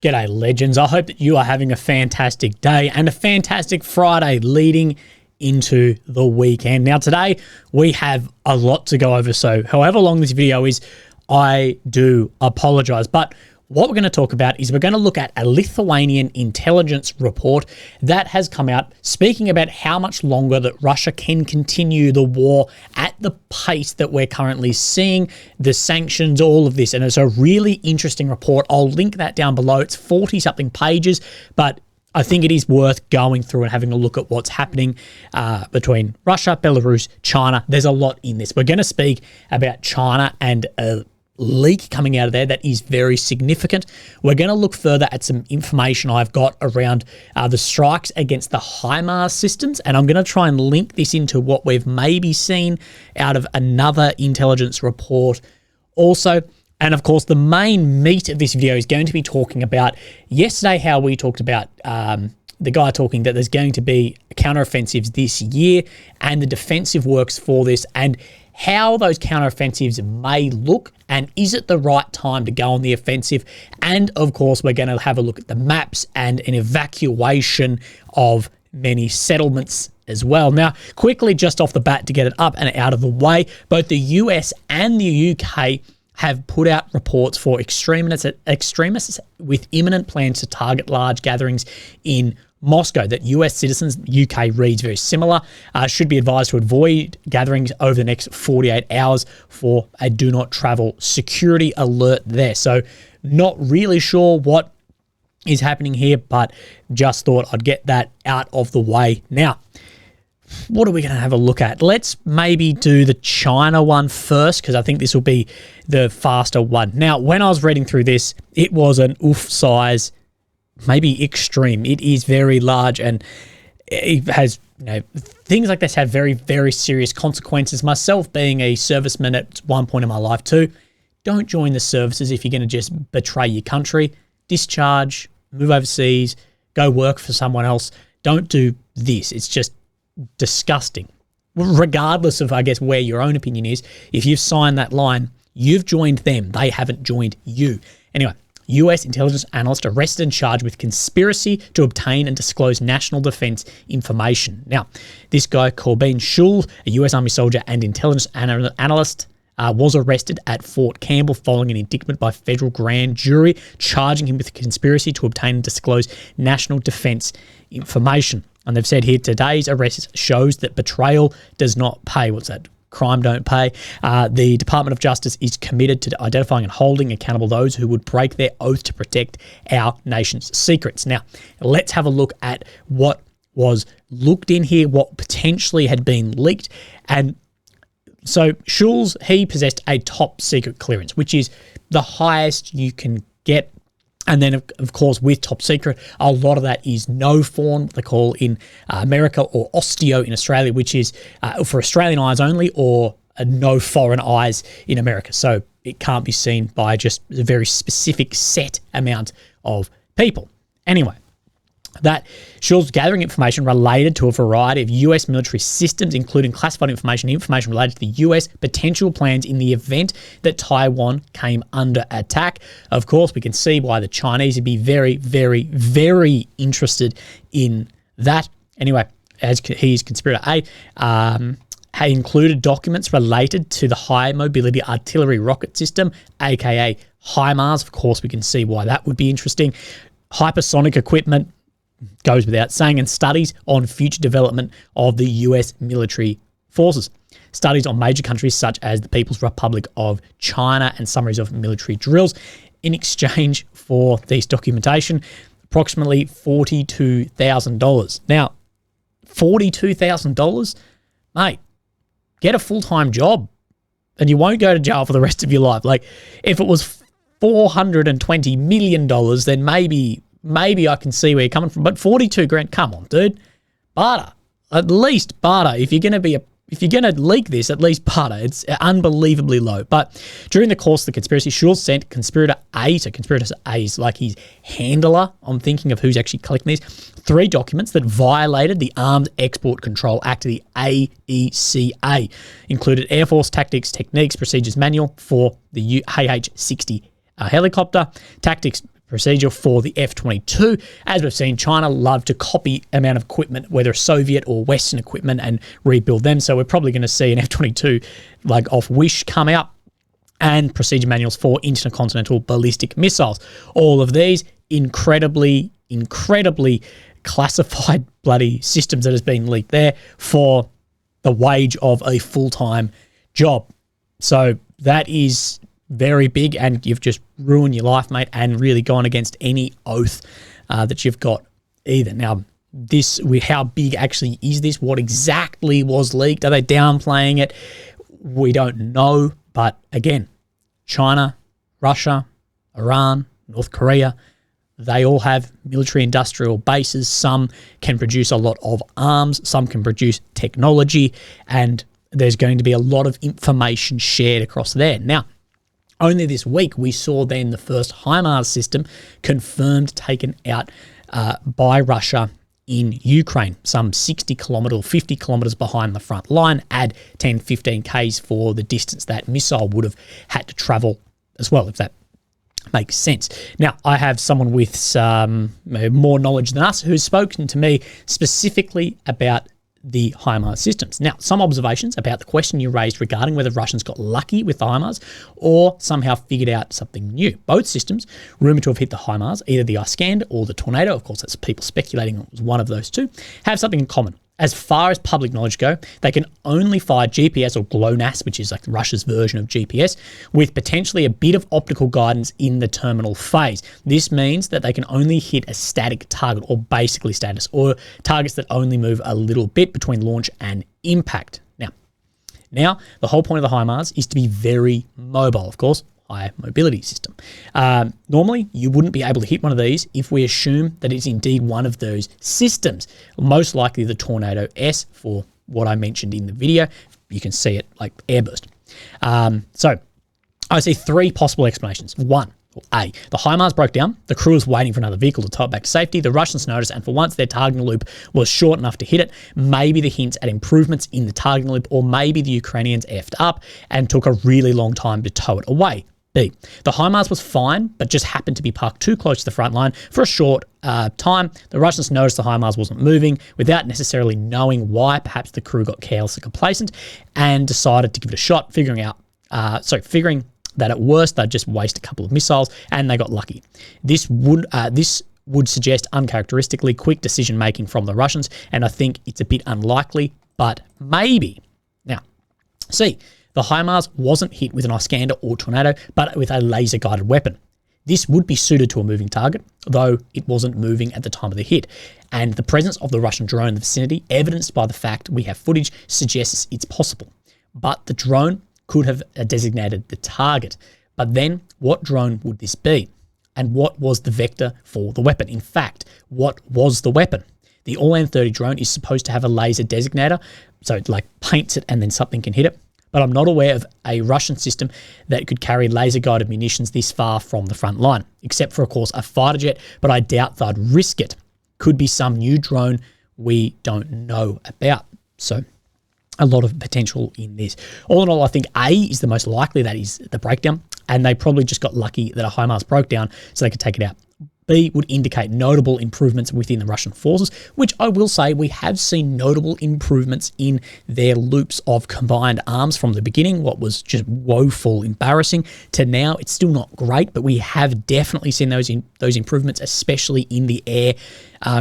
G'day, legends. I hope that you are having a fantastic day and a fantastic Friday leading into the weekend. Now, today we have a lot to go over, so however long this video is, I do apologize. But what we're going to talk about is we're going to look at a Lithuanian intelligence report that has come out speaking about how much longer that Russia can continue the war at the pace that we're currently seeing, the sanctions, all of this. And it's a really interesting report. I'll link that down below. It's 40-something pages, but I think it is worth going through and having a look at what's happening between Russia, Belarus, China. There's a lot in this. We're going to speak about China and a leak coming out of there that is very significant. We're going to look further at some information I've got around the strikes against the HIMARS systems, and I'm going to try and link this into what we've maybe seen out of another intelligence report also. And of course, the main meat of this video is going to be talking about yesterday how we talked about the guy talking that there's going to be counteroffensives this year and the defensive works for this and how those counteroffensives may look, and is it the right time to go on the offensive? And of course, we're going to have a look at the maps and an evacuation of many settlements as well. Now, quickly, just off the bat to get it up and out of the way, both the US and the UK have put out reports for extremists with imminent plans to target large gatherings in Moscow, that US citizens, UK reads very similar, should be advised to avoid gatherings over the next 48 hours for a do not travel security alert there. So not really sure what is happening here, but just thought I'd get that out of the way. Now, what are we going to have a look at? Let's maybe do the China one first, because I think this will be the faster one. Now, when I was reading through this, it was an oof size, maybe extreme. It is very large, and it has, things like this have very, very serious consequences. Myself being a serviceman at one point in my life too, don't join the services if you're going to just betray your country. Discharge, move overseas, go work for someone else. Don't do this. It's just disgusting. Regardless of, I guess, where your own opinion is, if you've signed that line, you've joined them. They haven't joined you. Anyway, US intelligence analyst arrested and charged with conspiracy to obtain and disclose national defense information. Now, this guy, Corbin Schulz, a US Army soldier and intelligence analyst, was arrested at Fort Campbell following an indictment by federal grand jury charging him with conspiracy to obtain and disclose national defense information. And they've said here, today's arrest shows that betrayal does not pay. What's that? Crime don't pay. The Department of Justice is committed to identifying and holding accountable those who would break their oath to protect our nation's secrets. Now, let's have a look at what was looked in here, what potentially had been leaked. And so Schulz, he possessed a top secret clearance, which is the highest you can get. And then, of course, with top secret, a lot of that is no form, they call in America, or osteo in Australia, which is for Australian eyes only, or no foreign eyes in America. So it can't be seen by just a very specific set amount of people. Anyway, that Schulz gathering information related to a variety of US military systems, including classified information related to the US potential plans in the event that Taiwan came under attack. Of course, we can see why the Chinese would be very, very, very interested in that. Anyway, as he's conspirator A, had included documents related to the high mobility artillery rocket system, aka HIMARS. Of course, we can see why that would be interesting. Hypersonic equipment, goes without saying, and studies on future development of the US military forces. Studies on major countries such as the People's Republic of China and summaries of military drills. In exchange for this documentation, approximately $42,000. Now, $42,000? Mate, get a full-time job and you won't go to jail for the rest of your life. Like, if it was $420 million, then maybe I can see where you're coming from, but 42 grand, come on, dude. Barter. At least barter. If you're going to leak this, at least barter. It's unbelievably low. But during the course of the conspiracy, Schulz sent conspirator A, so conspirator A is like his handler. I'm thinking of who's actually collecting these. 3 documents that violated the Arms Export Control Act of the AECA, included Air Force Tactics, Techniques, Procedures Manual for the AH-60 helicopter, tactics procedure for the F-22. As we've seen, China love to copy amount of equipment, whether Soviet or Western equipment, and rebuild them. So we're probably going to see an F-22 like off Wish come out, and procedure manuals for intercontinental ballistic missiles. All of these incredibly classified bloody systems that has been leaked there for the wage of a full-time job. So that is very big, and you've just ruined your life, mate, and really gone against any oath that you've got either. Now, how big actually is this? What exactly was leaked? Are they downplaying it? We don't know. But again, China, Russia, Iran, North Korea, they all have military industrial bases. Some can produce a lot of arms, some can produce technology, and there's going to be a lot of information shared across there. Now, only this week we saw then the first HIMARS system confirmed taken out by Russia in Ukraine, some 60 kilometres or 50 kilometres behind the front line, add 10, 15 Ks for the distance that missile would have had to travel as well, if that makes sense. Now, I have someone with some more knowledge than us who's spoken to me specifically about the HIMARS systems. Now, some observations about the question you raised regarding whether Russians got lucky with the HIMARS or somehow figured out something new. Both systems, rumoured to have hit the HIMARS, either the Iskander or the Tornado, of course that's people speculating it was one of those two, have something in common. As far as public knowledge go, they can only fire GPS or GLONASS, which is like Russia's version of GPS, with potentially a bit of optical guidance in the terminal phase. This means that they can only hit a static target, or basically status, or targets that only move a little bit between launch and impact. Now, the whole point of the HIMARS is to be very mobile, of course, high mobility system. Normally, you wouldn't be able to hit one of these if we assume that it's indeed one of those systems. Most likely the Tornado S for what I mentioned in the video. You can see it like airburst. So I see three possible explanations. One, A, the HIMARS broke down. The crew was waiting for another vehicle to tow it back to safety. The Russians noticed, and for once their targeting loop was short enough to hit it. Maybe the hints at improvements in the targeting loop, or maybe the Ukrainians effed up and took a really long time to tow it away. B, the HIMARS was fine, but just happened to be parked too close to the front line for a short time. The Russians noticed the HIMARS wasn't moving without necessarily knowing why. Perhaps the crew got careless and complacent and decided to give it a shot, figuring that at worst they'd just waste a couple of missiles, and they got lucky. This would suggest uncharacteristically quick decision making from the Russians, and I think it's a bit unlikely, but maybe. Now, C, the HIMARS wasn't hit with an Iskander or Tornado, but with a laser-guided weapon. This would be suited to a moving target, though it wasn't moving at the time of the hit. And the presence of the Russian drone in the vicinity, evidenced by the fact we have footage, suggests it's possible. But the drone could have designated the target. But then, what drone would this be? And what was the vector for the weapon? In fact, what was the weapon? The All-30 drone is supposed to have a laser designator, so it like paints it and then something can hit it. But I'm not aware of a Russian system that could carry laser-guided munitions this far from the front line, except for, of course, a fighter jet, but I doubt they'd risk it. Could be some new drone we don't know about. So a lot of potential in this. All in all, I think A is the most likely, that is the breakdown, and they probably just got lucky that a HIMARS broke down so they could take it out. B would indicate notable improvements within the Russian forces, which I will say we have seen notable improvements in their loops of combined arms from the beginning, what was just woeful, embarrassing, to now it's still not great, but we have definitely seen those improvements, especially in the air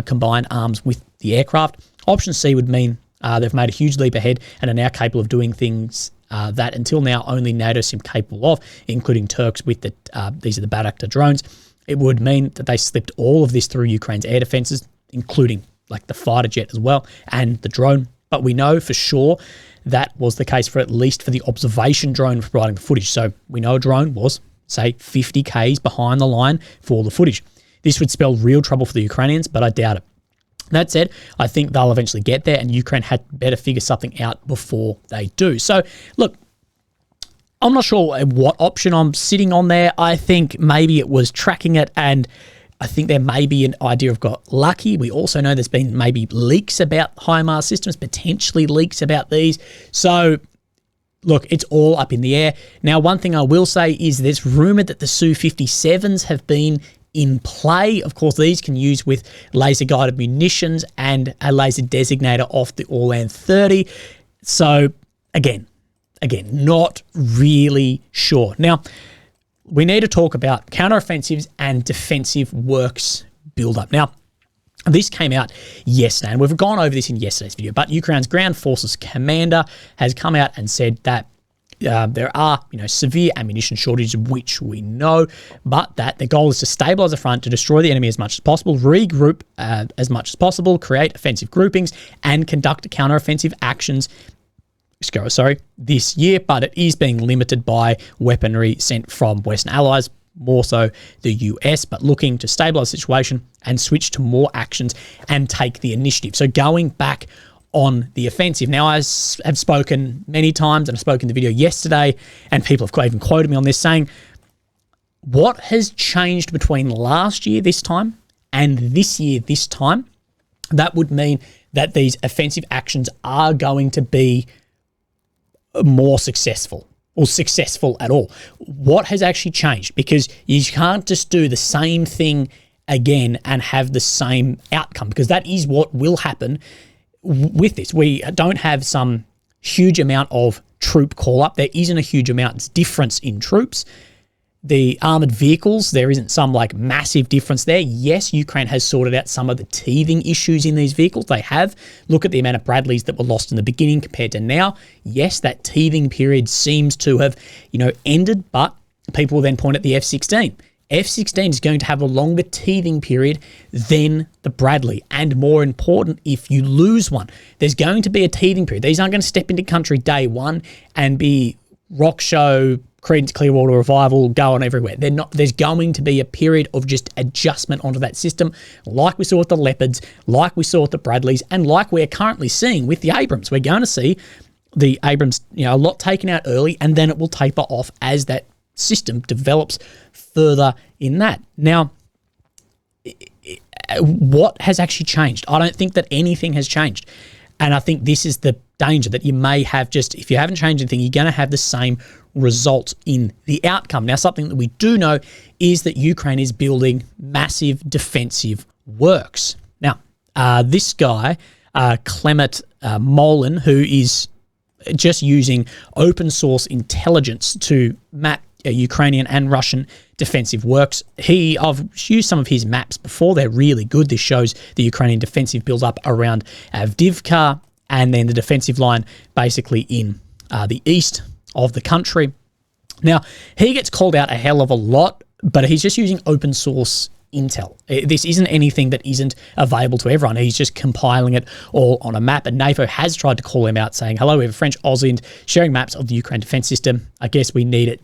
combined arms with the aircraft. Option C would mean they've made a huge leap ahead and are now capable of doing things that until now only NATO seemed capable of, including Turks with these are the Bayraktar drones. It would mean that they slipped all of this through Ukraine's air defenses, including like the fighter jet as well and the drone. But we know for sure that was the case for at least for the observation drone providing the footage. So we know a drone was, say, 50 Ks behind the line for the footage. This would spell real trouble for the Ukrainians, but I doubt it. That said, I think they'll eventually get there, and Ukraine had better figure something out before they do. So, look, I'm not sure what option I'm sitting on there. I think maybe it was tracking it, and I think there may be an idea of got lucky. We also know there's been maybe leaks about HIMARS systems, potentially leaks about these. So, look, it's all up in the air. Now, one thing I will say is there's rumoured that the Su-57s have been in play. Of course, these can use with laser-guided munitions and a laser designator off the Orlan 30. So, again, not really sure. Now, we need to talk about counteroffensives and defensive works buildup. Now, this came out yesterday, and we've gone over this in yesterday's video, but Ukraine's ground forces commander has come out and said that there are, severe ammunition shortages, which we know, but that the goal is to stabilize the front, to destroy the enemy as much as possible, regroup as much as possible, create offensive groupings, and conduct counteroffensive actions this year, but it is being limited by weaponry sent from Western allies, more so the US, but looking to stabilize the situation and switch to more actions and take the initiative. So going back on the offensive. Now, I have spoken many times, and I spoke in the video yesterday, and people have even quoted me on this, saying, what has changed between last year this time and this year this time? That would mean that these offensive actions are going to be more successful, or successful at all. What has actually changed? Because you can't just do the same thing again and have the same outcome, because that is what will happen with this. We don't have some huge amount of troop call-up. There isn't a huge amount difference in troops. The armoured vehicles, there isn't some massive difference there. Yes, Ukraine has sorted out some of the teething issues in these vehicles. They have. Look at the amount of Bradleys that were lost in the beginning compared to now. Yes, that teething period seems to have, ended, but people will then point at the F-16. F-16 is going to have a longer teething period than the Bradley. And more important, if you lose one, there's going to be a teething period. These aren't going to step into country day one and be rock show, Creedence Clearwater Revival, going everywhere. They're not. There's going to be a period of just adjustment onto that system, like we saw with the Leopards, like we saw with the Bradleys, and like we're currently seeing with the Abrams. We're going to see the Abrams, a lot taken out early, and then it will taper off as that system develops further in that. Now, what has actually changed? I don't think that anything has changed. And I think this is the danger, that you may have if you haven't changed anything, you're going to have the same result in the outcome. Now, something that we do know is that Ukraine is building massive defensive works. Now, this guy, Clement Molin, who is just using open source intelligence to map Ukrainian and Russian defensive works. I've used some of his maps before. They're really good. This shows the Ukrainian defensive build-up around Avdiivka, and then the defensive line basically in the east of the country. Now, he gets called out a hell of a lot, but he's just using open source intel. This isn't anything that isn't available to everyone. He's just compiling it all on a map, and NATO has tried to call him out, saying, hello, we have a French Aussie sharing maps of the Ukraine defense system. I guess we need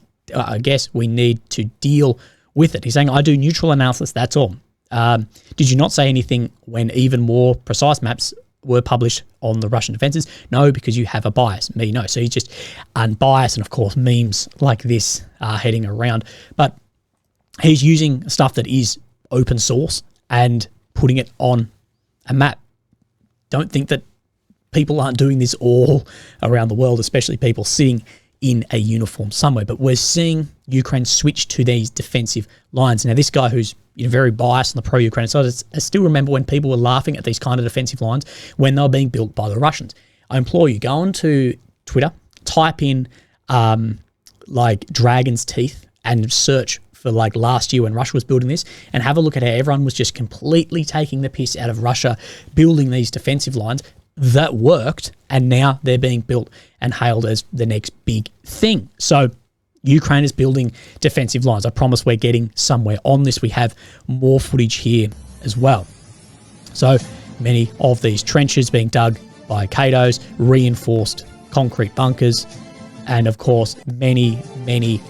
to deal with it. He's saying, I do neutral analysis, that's all. Did you not say anything when even more precise maps were published on the Russian defenses? No, because you have a bias. Me, no. So he's just unbiased, and of course memes like this are heading around. But he's using stuff that is open source and putting it on a map. Don't think that people aren't doing this all around the world, especially people sitting in a uniform somewhere. But we're seeing Ukraine switch to these defensive lines. Now, this guy who's very biased on the pro-Ukraine side, I still remember when people were laughing at these kind of defensive lines when they were being built by the Russians. I implore you, go onto Twitter, type in Dragon's Teeth and search for last year when Russia was building this, and have a look at how everyone was just completely taking the piss out of Russia building these defensive lines that worked, and now they're being built and hailed as the next big thing. So Ukraine is building defensive lines. I promise we're getting somewhere on this. We have more footage here as well. So many of these trenches being dug by Katos, reinforced concrete bunkers, and of course many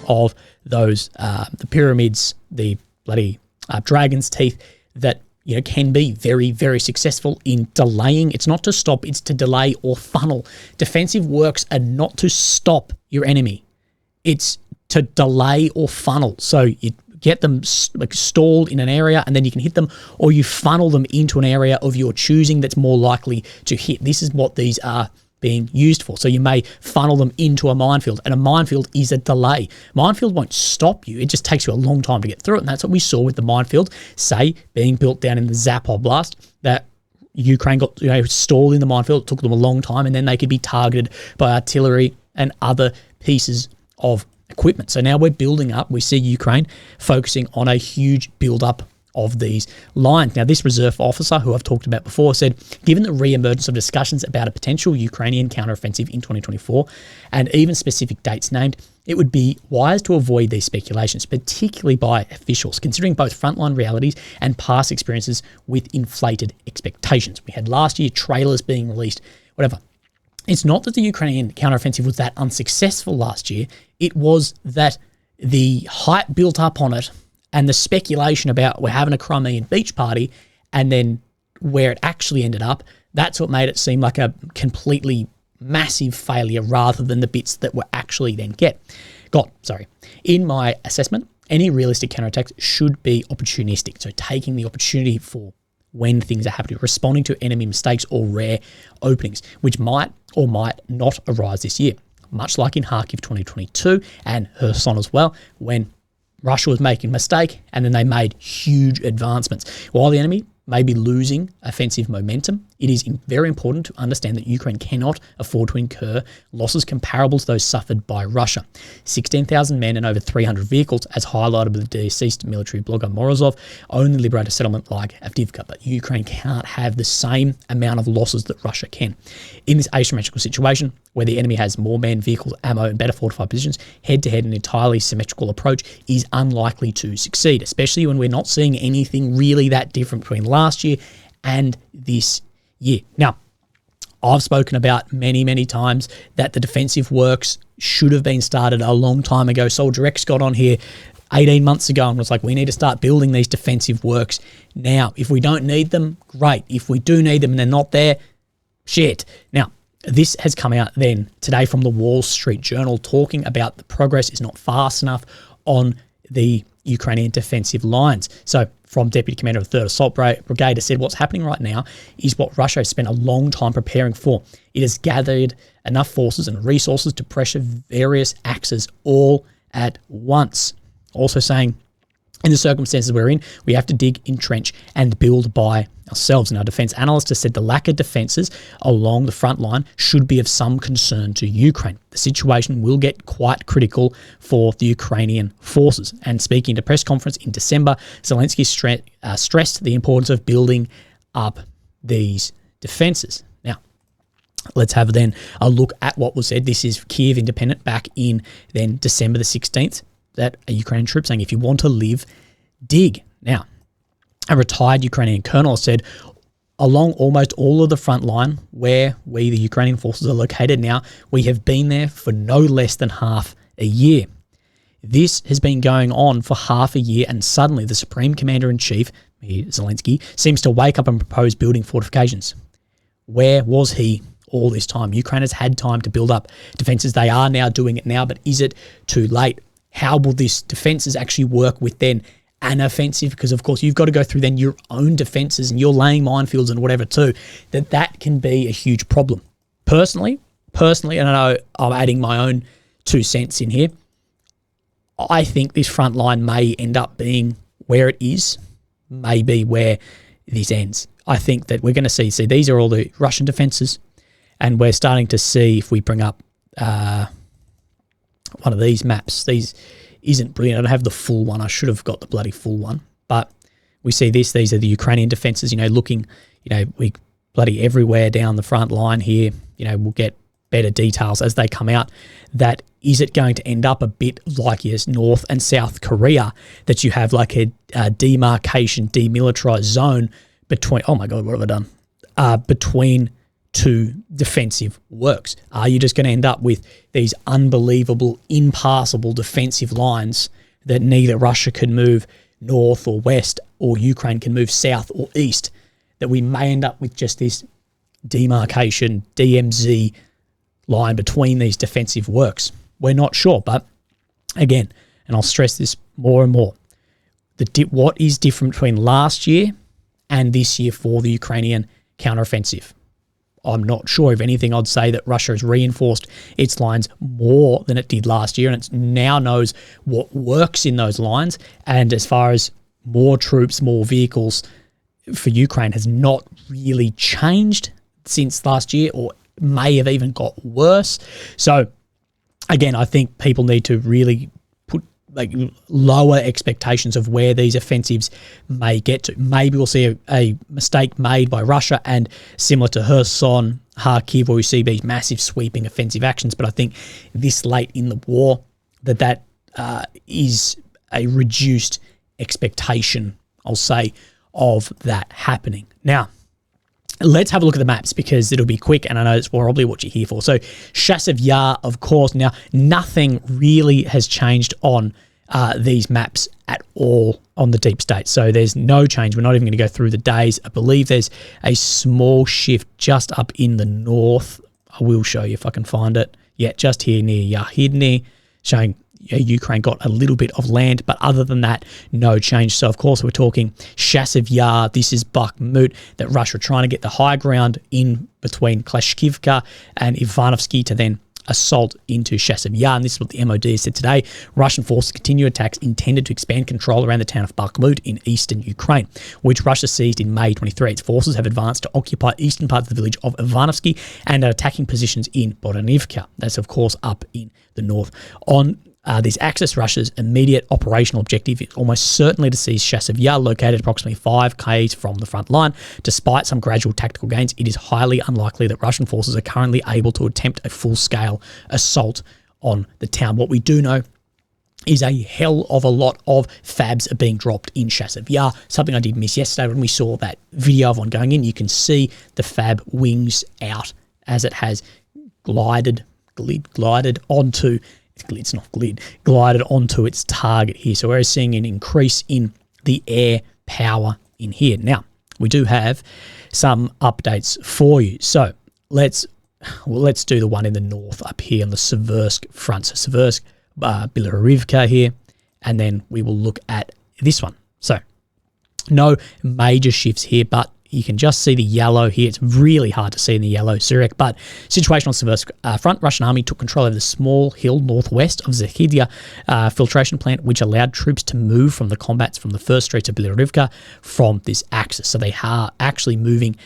of those the pyramids, the bloody dragon's teeth that can be very, very successful in delaying. It's not to stop, it's to delay or funnel. Defensive works are not to stop your enemy. It's to delay or funnel. So you get them stalled in an area and then you can hit them, or you funnel them into an area of your choosing that's more likely to hit. This is what these are being used for. So you may funnel them into a minefield, and a minefield is a delay. Minefield won't stop you. It just takes you a long time to get through it. And that's what we saw with the minefield, say, being built down in the Zapov blast, that Ukraine got stalled in the minefield. It took them a long time, and then they could be targeted by artillery and other pieces of equipment. So now we're building up. We see Ukraine focusing on a huge build-up of these lines. Now, this reserve officer, who I've talked about before, said, given the re-emergence of discussions about a potential Ukrainian counteroffensive in 2024, and even specific dates named, it would be wise to avoid these speculations, particularly by officials, considering both frontline realities and past experiences with inflated expectations. We had last year trailers being released, whatever. It's not that the Ukrainian counteroffensive was that unsuccessful last year. It was that the hype built up on it and the speculation about we're having a Crimean beach party, and then where it actually ended up, that's what made it seem like a completely massive failure rather than the bits that were actually then got. In my assessment, any realistic counterattacks should be opportunistic. So taking the opportunity for when things are happening, responding to enemy mistakes or rare openings, which might or might not arise this year. Much like in Kharkiv 2022 and Kherson as well, when Russia was making a mistake and then they made huge advancements. While the enemy may be losing offensive momentum, it is very important to understand that Ukraine cannot afford to incur losses comparable to those suffered by Russia. 16,000 men and over 300 vehicles, as highlighted by the deceased military blogger Morozov, only liberate a settlement like Avdiivka, but Ukraine can't have the same amount of losses that Russia can. In this asymmetrical situation, where the enemy has more men, vehicles, ammo, and better fortified positions, head-to-head an entirely symmetrical approach is unlikely to succeed, especially when we're not seeing anything really that different between last year and this year. Now, I've spoken about many times that the defensive works should have been started a long time ago. Soldier X got on here 18 months ago and was like, we need to start building these defensive works now. If we don't need them, great. If we do need them and they're not there, shit. Now, this has come out then today from the Wall Street Journal talking about the progress is not fast enough on the Ukrainian defensive lines. So from Deputy Commander of the 3rd Assault Brigade said what's happening right now is what Russia has spent a long time preparing for. It has gathered enough forces and resources to pressure various axes all at once. Also saying, in the circumstances we're in, we have to dig, entrench, and build by ourselves. And our defense analyst has said the lack of defenses along the front line should be of some concern to Ukraine. The situation will get quite critical for the Ukrainian forces. And speaking at a press conference in December, Zelensky stressed the importance of building up these defenses. Now, let's have then a look at what was said. This is Kyiv Independent back in then December the 16th. That a Ukrainian troop saying, if you want to live, dig. Now, a retired Ukrainian colonel said, along almost all of the front line where we, the Ukrainian forces, are located now, we have been there for no less than half a year. This has been going on for half a year, and suddenly the Supreme Commander-in-Chief, Zelensky, seems to wake up and propose building fortifications. Where was he all this time? Ukraine has had time to build up defences. They are now doing it now, but is it too late? How will this defences actually work with then an offensive? Because, of course, you've got to go through then your own defences and you're laying minefields and whatever too. That can be a huge problem. Personally, and I know I'm adding my own 2 cents in here, I think this front line may end up being where it is, maybe where this ends. I think that we're going to see these are all the Russian defences, and we're starting to see, if we bring up one of these maps. These isn't brilliant. I don't have the full one. I should have got the bloody full one. But we see this. These are the Ukrainian defences, looking, we bloody everywhere down the front line here. We'll get better details as they come out. That is it going to end up a bit like North and South Korea, that you have like a demarcation, demilitarized zone between, oh my God, what have I done? Between two defensive works. Are you just going to end up with these unbelievable, impassable defensive lines that neither Russia can move north or west, or Ukraine can move south or east, that we may end up with just this demarcation, DMZ line between these defensive works? We're not sure, but again, and I'll stress this more and more, what is different between last year and this year for the Ukrainian counteroffensive? I'm not sure. If anything, I'd say that Russia has reinforced its lines more than it did last year, and it now knows what works in those lines. And as far as more troops, more vehicles for Ukraine has not really changed since last year, or may have even got worse. So again, I think people need to really put lower expectations of where these offensives may get to. Maybe we'll see a mistake made by Russia, and similar to Kherson, Kharkiv, where we see these massive sweeping offensive actions. But I think this late in the war, that is a reduced expectation, I'll say, of that happening. Now, let's have a look at the maps, because it'll be quick, and I know it's probably what you're here for. So Chasiv Yar, of course. Now, nothing really has changed on these maps at all on the deep state. So there's no change. We're not even going to go through the days. I believe there's a small shift just up in the north. I will show you if I can find it. Yeah, just here near Yahidny, showing Ukraine got a little bit of land, but other than that, no change. So, of course, we're talking Chasiv Yar. This is Bakhmut, that Russia are trying to get the high ground in between Klashkivka and Ivanovsky to then assault into Chasiv Yar. And this is what the MOD said today. Russian forces continue attacks intended to expand control around the town of Bakhmut in eastern Ukraine, which Russia seized in May 23. Its forces have advanced to occupy eastern parts of the village of Ivanovsky and are attacking positions in Boronivka. That's, of course, up in the north. On this axis, Russia's immediate operational objective is almost certainly to seize Chasiv Yar, located approximately 5 km from the front line. Despite some gradual tactical gains, it is highly unlikely that Russian forces are currently able to attempt a full-scale assault on the town. What we do know is a hell of a lot of fabs are being dropped in Chasiv Yar. Something I did miss yesterday when we saw that video of one going in. You can see the fab wings out as it has glided onto glided onto its target here. So we're seeing an increase in the air power in here. Now, we do have some updates for you. So let's do the one in the north up here on the Seversk front. So Seversk, Bilarivka here, and then we will look at this one. So no major shifts here, but you can just see the yellow here. It's really hard to see in the yellow Surik, but situation on Seversk front. Russian army took control over the small hill northwest of Zakhidia filtration plant, which allowed troops to move from the combats from the first street to Bilarivka from this axis. So they are actually moving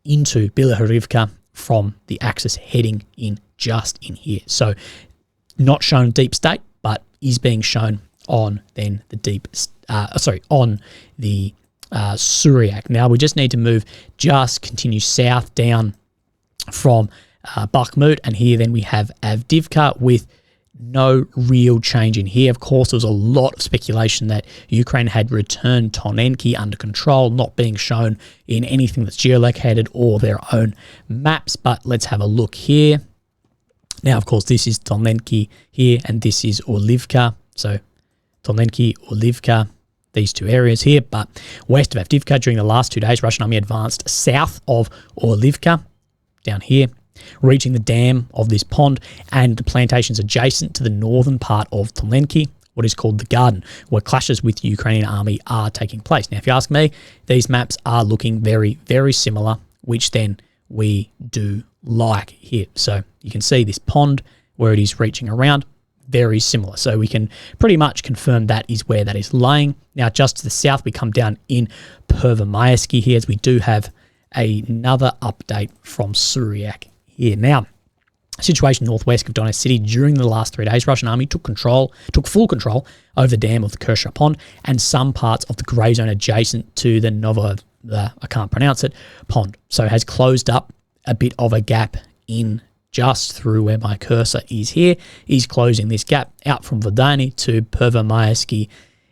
into Bilarivka from the axis, heading in just in here. So not shown deep state, but is being shown on then the on the Suryak. Now we just need to continue south down from Bakhmut, and here then we have Avdiivka with no real change in here. Of course, there was a lot of speculation that Ukraine had returned Tonenki under control, not being shown in anything that's geolocated or their own maps, but let's have a look here. Now, of course, this is Tonenki here, and this is Orlivka. So Tonenki, Orlivka, these two areas here, but west of Avdiivka during the last 2 days, Russian army advanced south of Orlivka, down here, reaching the dam of this pond and the plantations adjacent to the northern part of Tonenki, what is called the Garden, where clashes with the Ukrainian army are taking place. Now, if you ask me, these maps are looking very, very similar, which then we do like here. So you can see this pond where it is reaching around, very similar. So we can pretty much confirm that is where that is laying. Now, just to the south, we come down in Pervomaysky here, as we do have another update from Suryak here. Now, situation northwest of Donetsk City. During the last 3 days, Russian army took full control over the dam of the Kersha Pond and some parts of the grey zone adjacent to the I can't pronounce it, pond. So it has closed up a bit of a gap in just through where my cursor is here, is closing this gap out from Vodani to Pervomaysky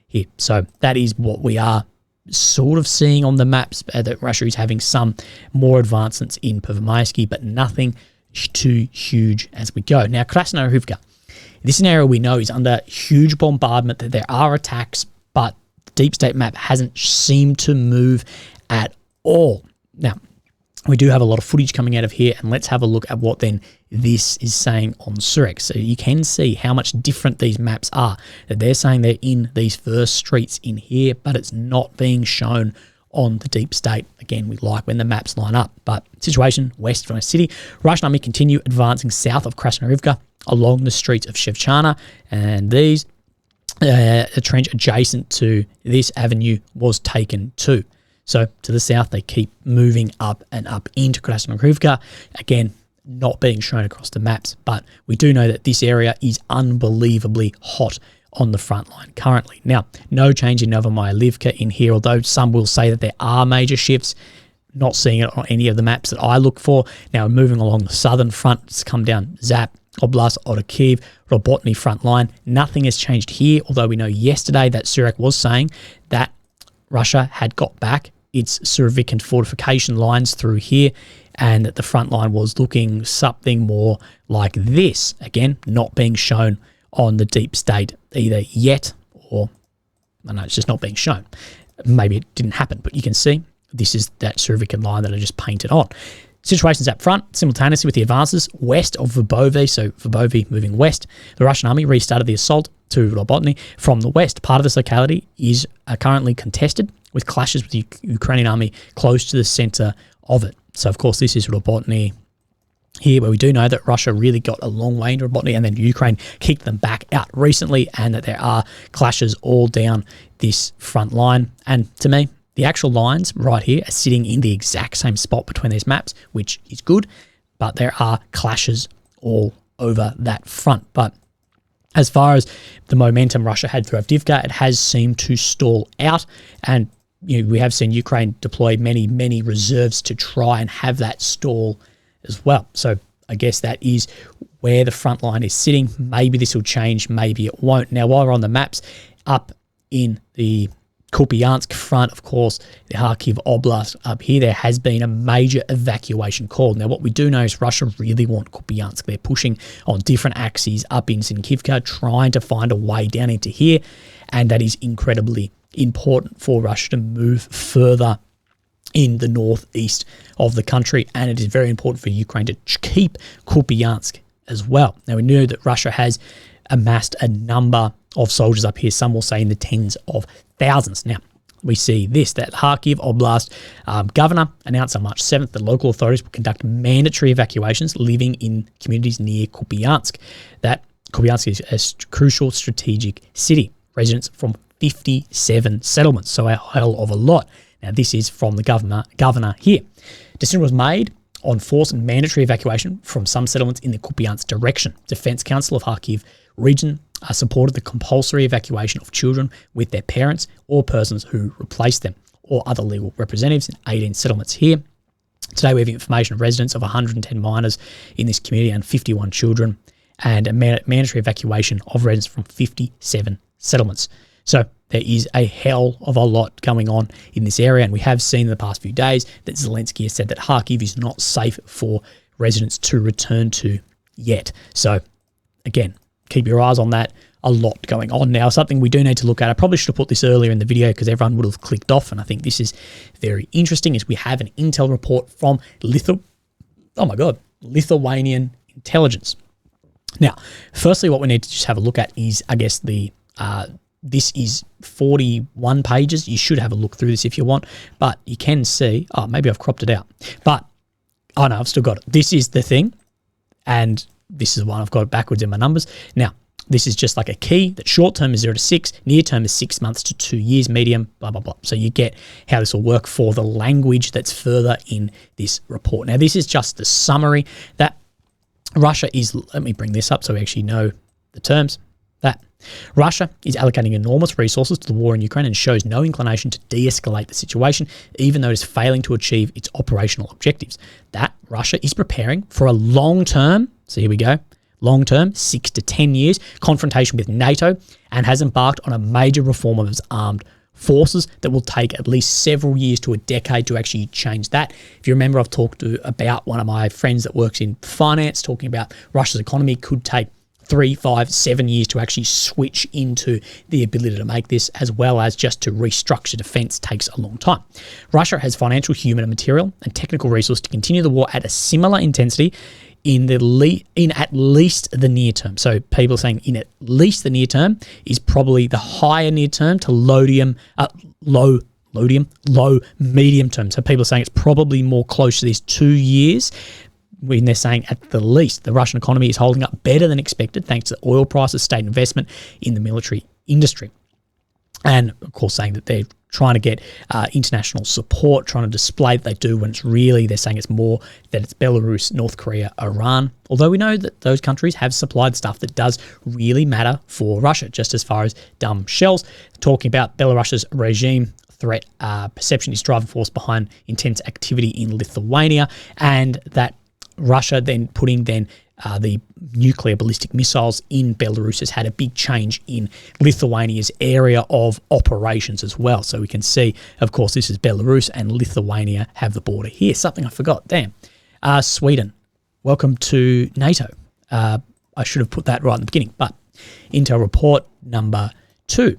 here. So that is what we are sort of seeing on the maps, that Russia is having some more advancements in Pervomaysky, but nothing too huge as we go. Now, Krasnohivka, this is an area we know is under huge bombardment, that there are attacks, but the deep state map hasn't seemed to move at all. Now, we do have a lot of footage coming out of here, and let's have a look at what then this is saying on Surik. So you can see how much different these maps are. That they're saying they're in these first streets in here, but it's not being shown on the deep state. Again, we like when the maps line up. But situation west from a city, Russian army continue advancing south of Krasnoyarivka along the streets of Shevchana, and these a trench adjacent to this avenue was taken too. So to the south, they keep moving up and up into Krasnoyarivka. Again, not being shown across the maps, but we do know that this area is unbelievably hot on the front line currently. Now, no change in Novomyalivka in here, although some will say that there are major shifts. Not seeing it on any of the maps that I look for. Now, moving along the southern front, it's come down Zap, Oblast, Otokiv, Robotny front line. Nothing has changed here, although we know yesterday that Surak was saying that Russia had got back its Surovikin fortification lines through here, and that the front line was looking something more like this. Again, not being shown on the deep state either yet, or I know it's just not being shown. Maybe it didn't happen, but you can see this is that Surovikin line that I just painted on. Situations up front, simultaneously with the advances west of Verbovy, so Verbovy moving west, the Russian army restarted the assault to Robotny from the west. Part of this locality is currently contested, with clashes with the Ukrainian army close to the center of it. So, of course, this is Robotny here, where we do know that Russia really got a long way into Robotny, and then Ukraine kicked them back out recently, and that there are clashes all down this front line. And to me, the actual lines right here are sitting in the exact same spot between these maps, which is good, but there are clashes all over that front. But as far as the momentum Russia had through Avdiivka, it has seemed to stall out, and we have seen Ukraine deploy many, many reserves to try and have that stall as well. So I guess that is where the front line is sitting. Maybe this will change, maybe it won't. Now, while we're on the maps, up in the Kupiansk front, of course, the Kharkiv Oblast up here, there has been a major evacuation call. Now, what we do know is Russia really want Kupiansk. They're pushing on different axes up in Sinkivka, trying to find a way down into here, and that is incredibly important for Russia to move further in the northeast of the country, and it is very important for Ukraine to keep Kupiansk as well. Now, we know that Russia has amassed a number of soldiers up here, some will say in the tens of thousands. Now, we see this, that Kharkiv Oblast governor announced on March 7th that local authorities will conduct mandatory evacuations living in communities near Kupiansk. That Kupiansk is a crucial strategic city. Residents from 57 settlements, so a hell of a lot. Now, this is from the governor here. Decision was made on forced and mandatory evacuation from some settlements in the Kupiansk direction. Defense Council of Kharkiv region supported the compulsory evacuation of children with their parents or persons who replaced them, or other legal representatives in 18 settlements here. Today we have information of residents of 110 minors in this community and 51 children, and a mandatory evacuation of residents from 57 settlements. So there is a hell of a lot going on in this area, and we have seen in the past few days that Zelensky has said that Kharkiv is not safe for residents to return to yet. So again, keep your eyes on that. A lot going on now. Something we do need to look at. I probably should have put this earlier in the video because everyone would have clicked off, and I think this is very interesting, is we have an intel report from Lithuanian intelligence. Now, firstly, what we need to just have a look at is, I guess, this is 41 pages. You should have a look through this if you want, but you can see, maybe I've cropped it out, but, oh no, I've still got it. This is the thing, and this is one I've got backwards in my numbers. Now, this is just like a key that short term is 0 to 6, near term is 6 months to 2 years, medium, blah, blah, blah. So you get how this will work for the language that's further in this report. Now, this is just the summary that Russia is, let me bring this up so we actually know the terms, that Russia is allocating enormous resources to the war in Ukraine and shows no inclination to de-escalate the situation, even though it is failing to achieve its operational objectives. That Russia is preparing for a long-term, so here we go, long-term, 6 to 10 years, confrontation with NATO, and has embarked on a major reform of its armed forces that will take at least several years to a decade to actually change that. If you remember, I've talked about one of my friends that works in finance, talking about Russia's economy could take 3, 5, 7 years to actually switch into the ability to make this, as well as just to restructure defense takes a long time. Russia has financial, human, and material and technical resources to continue the war at a similar intensity in at least the near term. So people are saying in at least the near term is probably the higher near term to low low, medium term. So people are saying it's probably more close to these 2 years, when they're saying at the least the Russian economy is holding up better than expected thanks to oil prices, state investment in the military industry. And of course saying that they're trying to get international support, trying to display that they do, when it's really, they're saying it's more that it's Belarus, North Korea, Iran. Although we know that those countries have supplied stuff that does really matter for Russia, just as far as dumb shells. Talking about Belarus's regime threat perception is driving force behind intense activity in Lithuania, and that Russia then putting the nuclear ballistic missiles in Belarus has had a big change in Lithuania's area of operations as well. So we can see, of course, this is Belarus and Lithuania have the border here. Something I forgot, damn. Sweden, welcome to NATO. I should have put that right in the beginning, but Intel report number 2.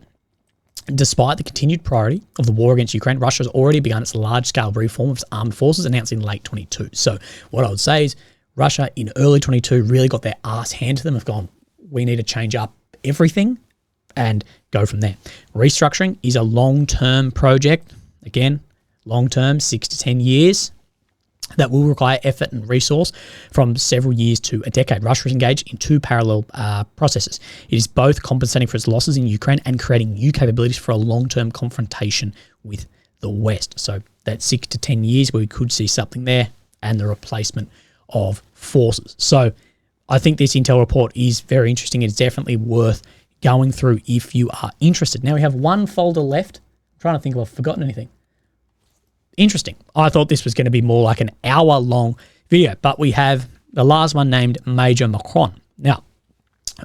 Despite the continued priority of the war against Ukraine, Russia has already begun its large-scale reform of its armed forces, announced in late 22. So what I would say is Russia in early 22 really got their ass handed to them, have gone, we need to change up everything and go from there. Restructuring is a long-term project. Again, long-term, 6 to 10 years. That will require effort and resource from several years to a decade. Russia is engaged in 2 parallel processes. It is both compensating for its losses in Ukraine and creating new capabilities for a long-term confrontation with the West. So that 6 to 10 years where we could see something there, and the replacement of forces. So I think this Intel report is very interesting. It's definitely worth going through if you are interested. Now we have one folder left. I'm trying to think if I've forgotten anything. Interesting. I thought this was going to be more like an hour-long video, but we have the last one named Major Macron. Now,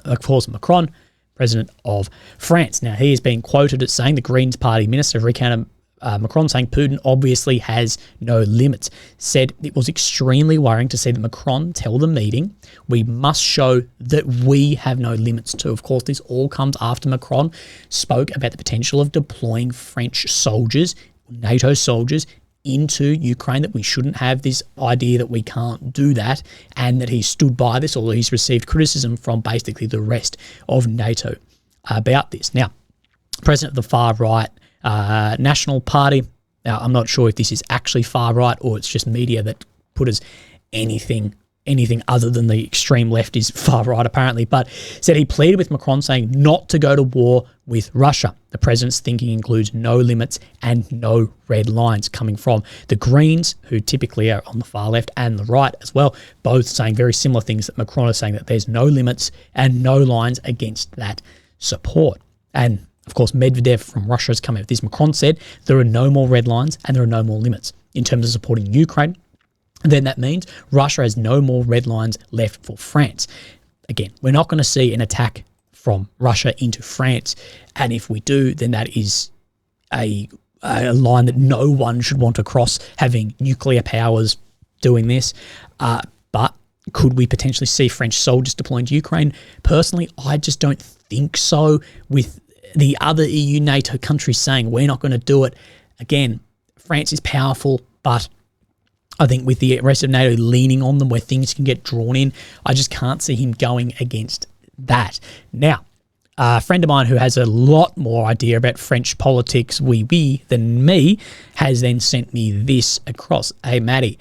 of course, Macron, president of France. Now, he has been quoted as saying, the Greens party minister recounted Macron saying Putin obviously has no limits. Said it was extremely worrying to see that Macron tell the meeting, we must show that we have no limits too. Of course, this all comes after Macron spoke about the potential of deploying French soldiers, NATO soldiers, into Ukraine, that we shouldn't have this idea that we can't do that, and that he stood by this, although he's received criticism from basically the rest of NATO about this. Now, president of the far right National Party, now I'm not sure if this is actually far right or it's just media that put as anything other than the extreme left is far right apparently, but said he pleaded with Macron saying not to go to war with Russia. The president's thinking includes no limits and no red lines, coming from the Greens, who typically are on the far left, and the right as well, both saying very similar things, that Macron is saying that there's no limits and no lines against that support. And of course, Medvedev from Russia has come out with this. Macron said there are no more red lines and there are no more limits in terms of supporting Ukraine. Then that means Russia has no more red lines left for France. Again, we're not going to see an attack from Russia into France. And if we do, then that is a line that no one should want to cross, having nuclear powers doing this. But could we potentially see French soldiers deploying to Ukraine? Personally, I just don't think so, with the other EU NATO countries saying we're not going to do it. Again, France is powerful, but I think with the rest of NATO leaning on them where things can get drawn in, I just can't see him going against that. Now, a friend of mine who has a lot more idea about French politics than me has then sent me this across. Hey, Maddie.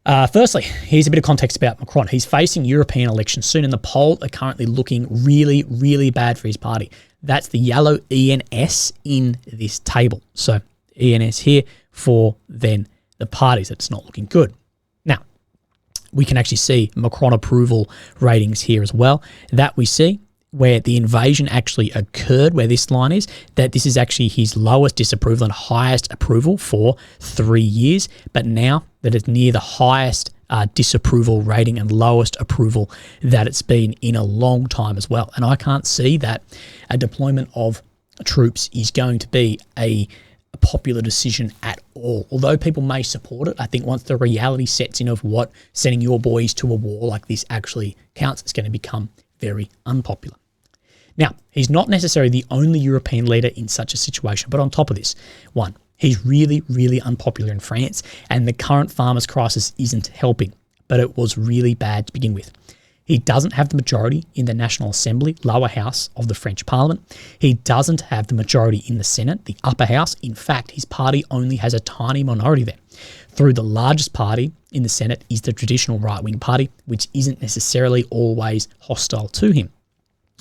Firstly, here's a bit of context about Macron. He's facing European elections soon, and the polls are currently looking really, really bad for his party. That's the yellow ENS in this table. So ENS here for then the parties. It's not looking good. Now, we can actually see Macron approval ratings here as well. That we see where the invasion actually occurred, where this line is, that this is actually his lowest disapproval and highest approval for 3 years. But now that it's near the highest disapproval rating and lowest approval that it's been in a long time as well. And I can't see that a deployment of troops is going to be a popular decision at all. Although people may support it, I think once the reality sets in of what sending your boys to a war like this actually counts, it's going to become very unpopular. Now, he's not necessarily the only European leader in such a situation, but on top of this, one, he's really, really unpopular in France, and the current farmers' crisis isn't helping, but it was really bad to begin with. He doesn't have the majority in the National Assembly, lower house of the French Parliament. He doesn't have the majority in the Senate, the upper house. In fact, his party only has a tiny minority there. Through the largest party in the Senate is the traditional right-wing party, which isn't necessarily always hostile to him.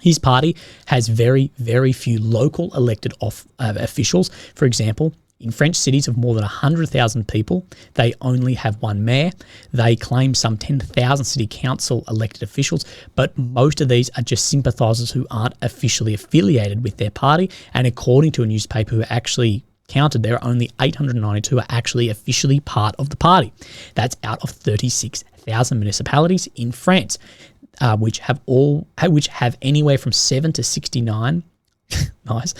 His party has very, very few local elected officials. For example, in French cities of more than 100,000 people, they only have one mayor. They claim some 10,000 city council elected officials, but most of these are just sympathisers who aren't officially affiliated with their party. And according to a newspaper who actually counted, there are only 892 who are actually officially part of the party. That's out of 36,000 municipalities in France, which have anywhere from 7 to 69 nice,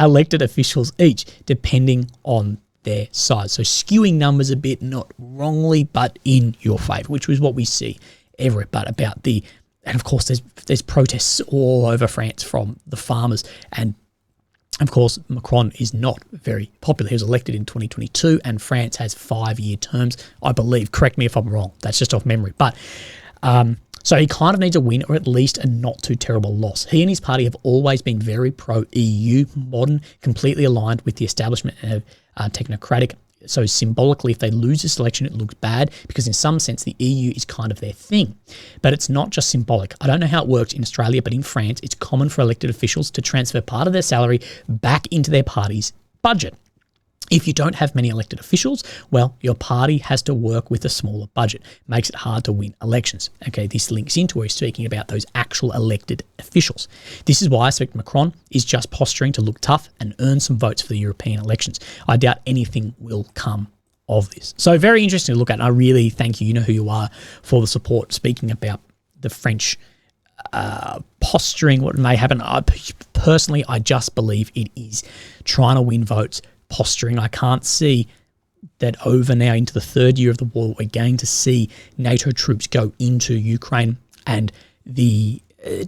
elected officials each, depending on their size. So skewing numbers a bit, not wrongly, but in your favour, which was what we see everywhere. But about and of course there's protests all over France from the farmers, and of course Macron is not very popular. He was elected in 2022, and France has 5-year terms, I believe. Correct me if I'm wrong. That's just off memory. But so he kind of needs a win, or at least a not too terrible loss. He and his party have always been very pro-EU, modern, completely aligned with the establishment and technocratic. So symbolically, if they lose this election, it looks bad because in some sense, the EU is kind of their thing. But it's not just symbolic. I don't know how it works in Australia, but in France, it's common for elected officials to transfer part of their salary back into their party's budget. If you don't have many elected officials, well, your party has to work with a smaller budget. Makes it hard to win elections. Okay, this links into where he's speaking about those actual elected officials. This is why I suspect Macron is just posturing to look tough and earn some votes for the European elections. I doubt anything will come of this. So very interesting to look at. And I really thank you, you know who you are, for the support. Speaking about the French posturing, what may happen. Personally, I just believe it is trying to win votes, posturing. I can't see that over now into the third year of the war, we're going to see NATO troops go into Ukraine, and the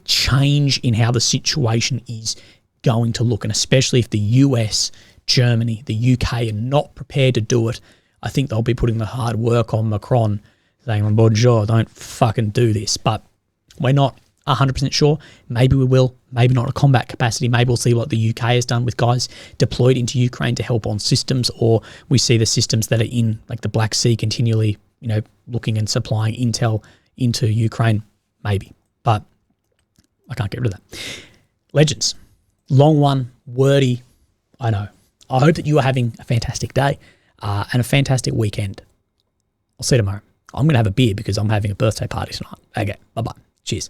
change in how the situation is going to look, and especially if the US, Germany, the UK are not prepared to do it, I think they'll be putting the hard work on Macron, saying, bonjour, don't fucking do this. But we're not 100% sure. Maybe we will, maybe not a combat capacity. Maybe we'll see what the UK has done with guys deployed into Ukraine to help on systems, or we see the systems that are in like the Black Sea continually, looking and supplying intel into Ukraine, maybe. But I can't get rid of that. Legends. Long one, wordy, I know. I hope that you are having a fantastic day and a fantastic weekend. I'll see you tomorrow. I'm going to have a beer because I'm having a birthday party tonight. Okay, bye-bye. Cheers.